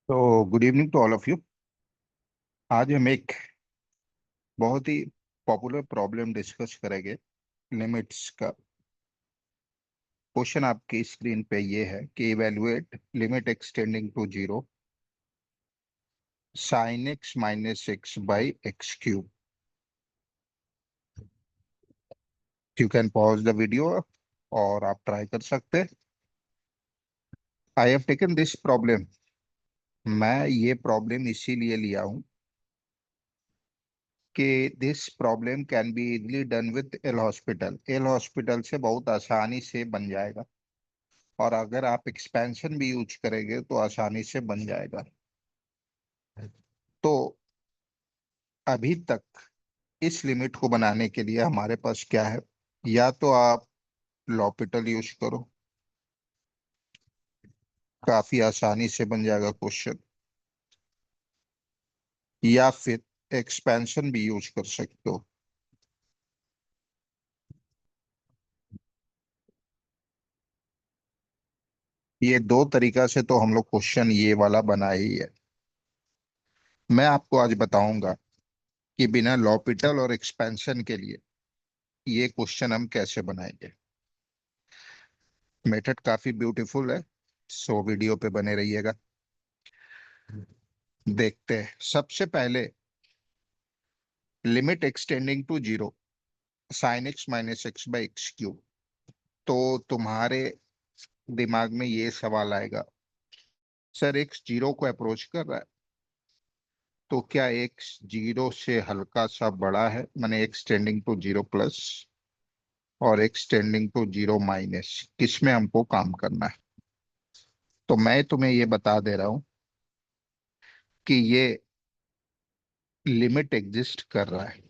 तो good evening to all of you. आज हम एक बहुत ही पॉपुलर प्रॉब्लम डिस्कस करेंगे, लिमिट्स का। क्वेश्चन आपकी स्क्रीन पे ये है कि evaluate limit x tending to zero sine x minus x by x cube. You can pause the video और आप ट्राई कर सकते हैं। I have taken this problem. मैं ये प्रॉब्लम इसीलिए लिया हूँ कि this problem can be easily done with L Hospital. L hospital से बहुत आसानी से बन जाएगा, और अगर आप एक्सपेंशन भी यूज करेंगे तो आसानी से बन जाएगा। तो अभी तक इस लिमिट को बनाने के लिए हमारे पास क्या है? या तो आप लॉपिटल यूज करो, काफी आसानी से बन जाएगा क्वेश्चन, या फिर एक्सपेंशन भी यूज कर सकते हो। ये दो तरीका से तो हम लोग क्वेश्चन ये वाला बना ही है। मैं आपको आज बताऊंगा कि बिना लॉपिटल और एक्सपेंशन के लिए ये क्वेश्चन हम कैसे बनाएंगे। मेथड काफी ब्यूटीफुल है, सो वीडियो पे बने रहिएगा। देखते हैं सबसे पहले limit x tending to zero sine x minus x by x cube. तो तुम्हारे दिमाग में ये सवाल आएगा, सर एक्स जीरो को अप्रोच कर रहा है, तो क्या एक्स जीरो से हल्का सा बड़ा है, माने x tending to zero plus और x tending to zero minus, किसमें हमको काम करना है? तो मैं तुम्हें ये बता दे रहा हूं कि ये लिमिट एग्जिस्ट कर रहा है।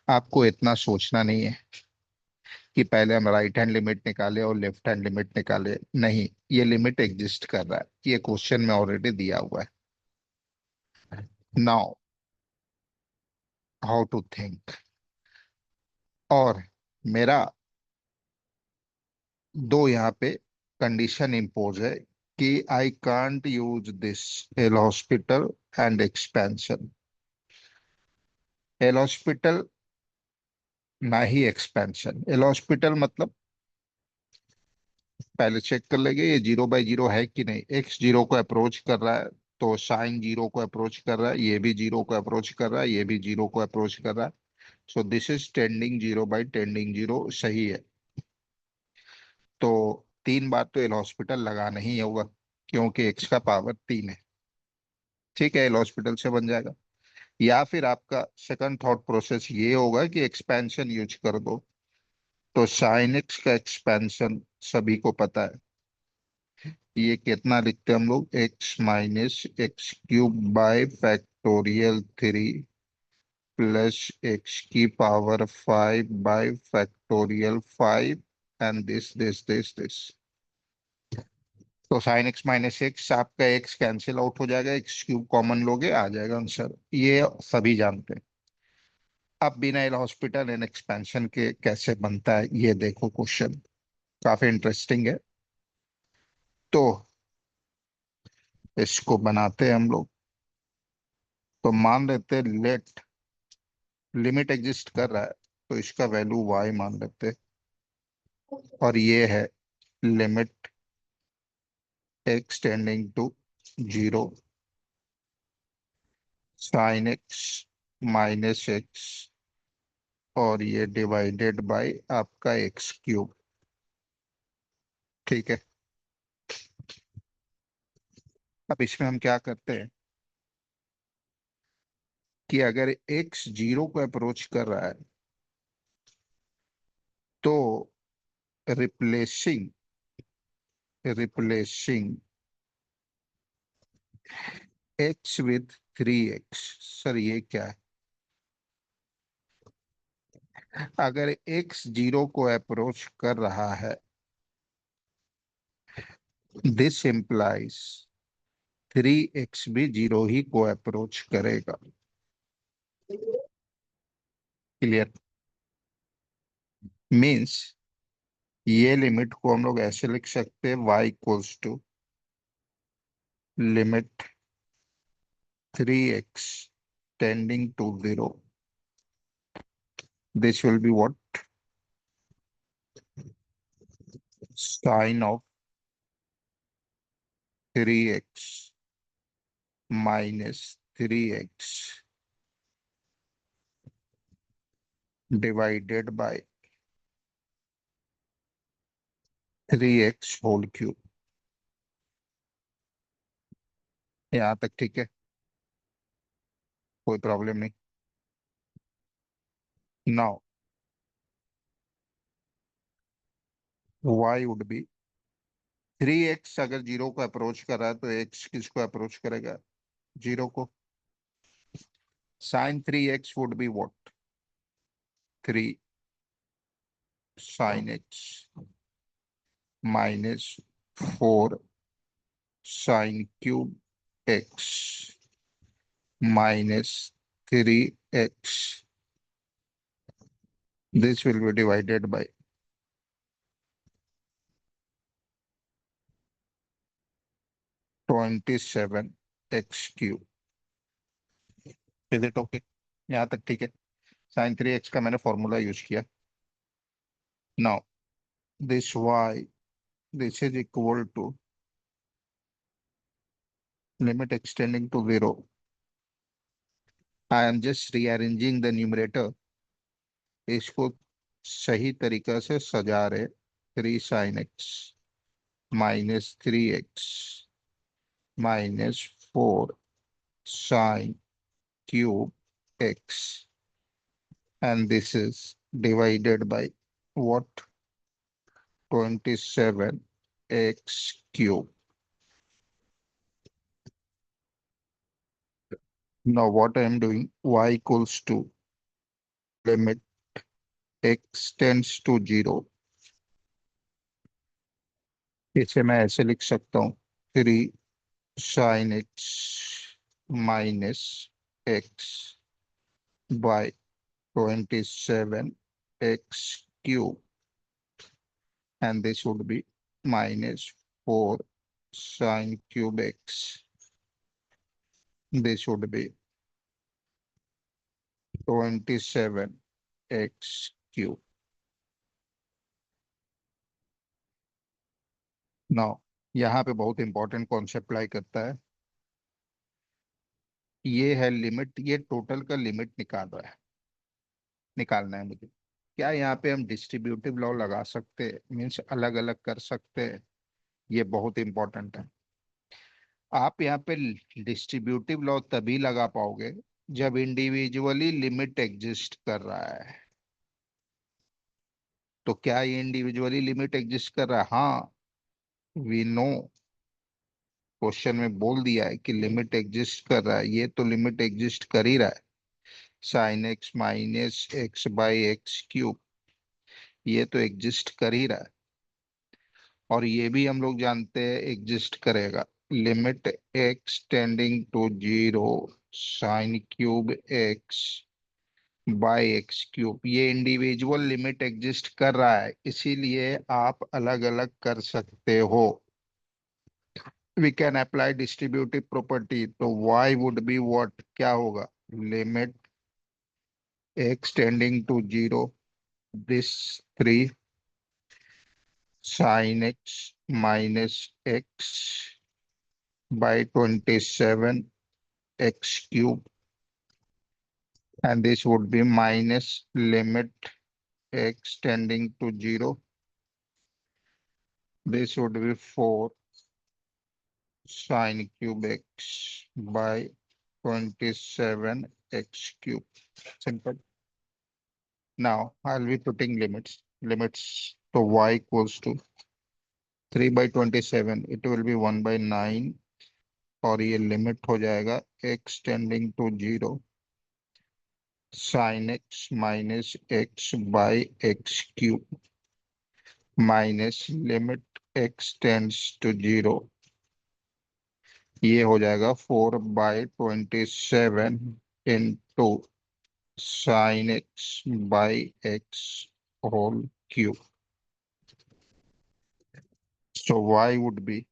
आपको इतना सोचना नहीं है कि पहले हम राइट हैंड लिमिट निकाले और लेफ्ट हैंड लिमिट निकाले। नहीं, ये लिमिट एग्जिस्ट कर रहा है, ये क्वेश्चन में ऑलरेडी दिया हुआ है। Now how to think. और मेरा दो यहाँ पे कंडीशन इम्पोज है कि I can't use this L Hospital and expansion. L Hospital ना ही एक्सपेंशन। एल हॉस्पिटल मतलब पहले चेक कर लेंगे ये जीरो बाई जीरो है कि नहीं। एक्स जीरो को अप्रोच कर रहा है, तो साइन जीरो को अप्रोच कर रहा है, ये भी जीरो को अप्रोच कर रहा है, ये भी जीरो को अप्रोच कर रहा है। So this is tending zero by tending zero, सही है। तो तीन बार तो एल हॉस्पिटल लगाना ही होगा, क्योंकि एक्स का पावर तीन है। ठीक है, एल हॉस्पिटल से बन जाएगा। या फिर आपका सेकंड थॉट प्रोसेस ये होगा कि एक्सपेंशन यूज कर दो। तो साइन एक्स का एक्सपेंशन सभी को पता है, ये कितना लिखते हैं हम लोग, x minus x cube by factorial three plus x की power five by factorial five and this. तो साइन एक्स माइनस एक्स, आपका एक्स कैंसिल आउट हो जाएगा, एक्स क्यूब कॉमन लोगे आ जाएगा आंसर, ये सभी जानते हैं। अब बिना एल हॉस्पिटल एंड एक्सपेंशन के कैसे बनता है ये देखो, क्वेश्चन काफी इंटरेस्टिंग है। तो इसको बनाते हैं हम लोग। तो मान लेते हैं लेट लिमिट एग्जिस्ट कर रहा है, तो इसका वैल्यू वाई मान लेते हैं। और ये है limit x tending to zero sine x minus x, और ये डिवाइडेड बाय आपका एक्स क्यूब। ठीक है, अब इसमें हम क्या करते हैं कि अगर एक्स जीरो को अप्रोच कर रहा है, तो replacing replacing x with three x. Sir ये क्या है? अगर एक्स जीरो को अप्रोच कर रहा है, दिस इम्प्लाइज थ्री एक्स भी जीरो ही को अप्रोच करेगा। क्लियर? मीन्स ये लिमिट को हम लोग ऐसे लिख सकते हैं, y equals to limit 3x tending to 0. This will be what? Sine of 3x minus 3x divided by 3x whole cube. यहाँ तक ठीक है, कोई प्रॉब्लम नहीं. Now y would be 3x अगर जीरो को अप्रोच कर रहा है तो x किसको अप्रोच करेगा? जीरो को. Sin 3x would be what? 3 sin x minus 4 sin cube x minus 3x. This will be divided by 27x cube. Is it okay? यहाँ तक ठीक है. Sin 3x का मैंने फॉर्मूला यूज किया. Now this y, this is equal to limit extending to 0. I am just rearranging the numerator. इसको सही तरीका से सजा रहे. 3 sin x minus 3x minus 4 sin cube x, and this is divided by what? 27x cube. Now what I am doing, y equals to limit x tends to 0. इसे मैं ऐसे लिख सकता हूँ, 3 sin x minus x by 27x cube, and this would be minus 4 sin cube x. This would be 27x cube. Now यहाँ पे बहुत important concept apply करता है. ये है लिमिट, ये टोटल का लिमिट निकालना है मुझे. क्या यहाँ पे हम डिस्ट्रीब्यूटिव लॉ लगा सकते हैं, मीन्स अलग अलग कर सकते हैं? ये बहुत इंपॉर्टेंट है. आप यहाँ पे डिस्ट्रीब्यूटिव लॉ तभी लगा पाओगे जब इंडिविजुअली लिमिट एग्जिस्ट कर रहा है. तो क्या ये इंडिविजुअली लिमिट एग्जिस्ट कर रहा है? हाँ, वी नो. क्वेश्चन में बोल दिया है कि लिमिट एग्जिस्ट कर रहा है. ये तो लिमिट एग्जिस्ट कर ही रहा है. Sign x minus x by x cube, ये तो एग्जिस्ट कर ही रहा है. और ये भी हम लोग जानते हैं एग्जिस्ट करेगा. Limit x tending to 0 sine cube x by x cube, ये इंडिविजुअल लिमिट एग्जिस्ट कर रहा है, इसीलिए आप अलग अलग कर सकते हो. We can apply distributive property. तो y वुड बी व्हाट, क्या होगा? Limit x tending to 0 this 3 sin x minus x by 27 x cube, and this would be minus limit x tending to 0. This would be 4 sin cube x by 27 x cube. Simple. Now I'll be putting limits. So y equals to 3 by 27. It will be 1 by 9. और ये limit हो जाएगा x tending to 0 sin x minus x by x cube minus limit x tends to 0. ये हो जाएगा 4 by 27 into sine x by x whole cube. So y would be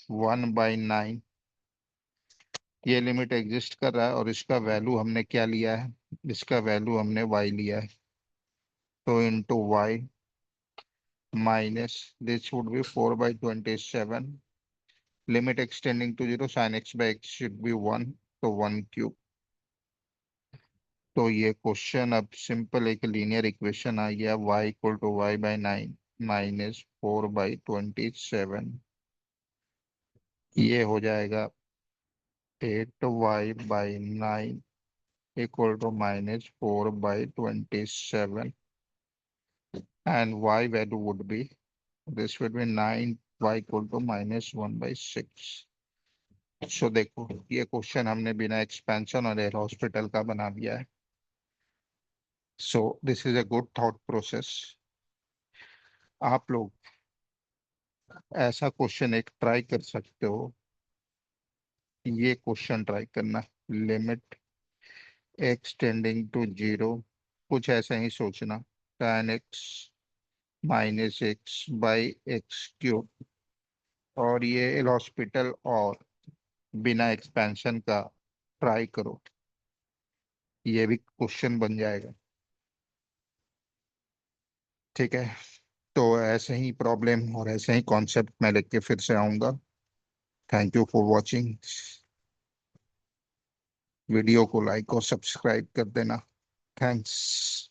1 by 9 ये limit exist कर रहा है और इसका वैल्यू हमने क्या लिया है, इसका वैल्यू हमने y लिया है। तो into y minus this would be 4/27, limit x tending to 0, sine x by x should be 1, तो 1 क्यूब। तो ये क्वेश्चन अब सिंपल एक लीनियर इक्वेशन आ गया, y equal to y/9 minus 4/27, ये हो जाएगा 8y/9 equal to minus 4/27, and y value would be, this would be 9y equal to minus 1/6. सो देखो ये क्वेश्चन हमने बिना एक्सपेंशन और एल हॉस्पिटल का बना दिया है। So this is a good thought process. आप लोग ऐसा क्वेश्चन एक ट्राई कर सकते हो, ये क्वेश्चन ट्राई करना, लिमिट एक्सटेंडिंग टू 0, कुछ ऐसा ही सोचना, tan x माइनस x/x³ और ये एल हॉस्पिटल और बिना एक्सपेंशन का ट्राई करो, ये भी क्वेश्चन बन जाएगा। ठीक है, तो ऐसे ही प्रॉब्लम और ऐसे ही कॉन्सेप्ट मैं लेके फिर से आऊंगा। Thank you for watching. Video को लाइक और सब्सक्राइब कर देना। थैंक्स।